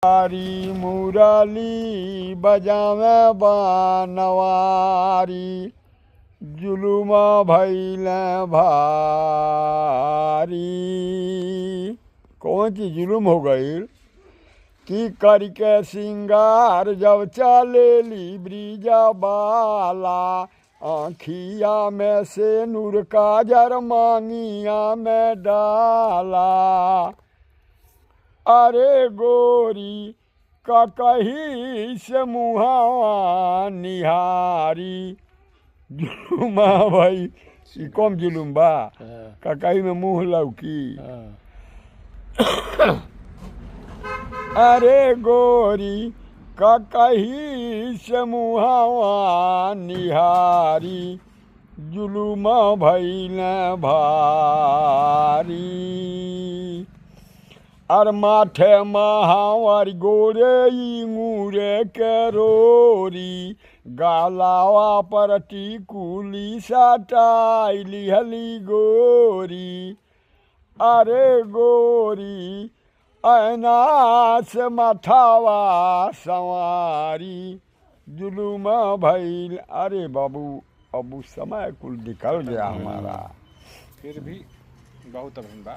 हरी मुरली बजावे बनवारी जुलुम भइले भारी। कौन सी जुलुम हो गई कि करके सिंगार जब चलेली ब्रिजा बाला आँखिया में से नूर काजर मांगिया में डाला। अरे गोरी ककही से मुहावा निहारी जुलुमा भाई ई कम जुलुम बा ककही में मुँह लौकी। अरे गोरी ककही से मुहावा निहारी जुलुम भइले भारी। और माथे महावर गोरे इंगूरे के रोरी गालावा पर टिकुली सटाई लिहली गोरी। अरे गोरी ऐना से मथावा संवारी जुलुम भइल। अरे बाबू अब समय कुल निकल गया हमारा, फिर भी बहुत अभिन बा।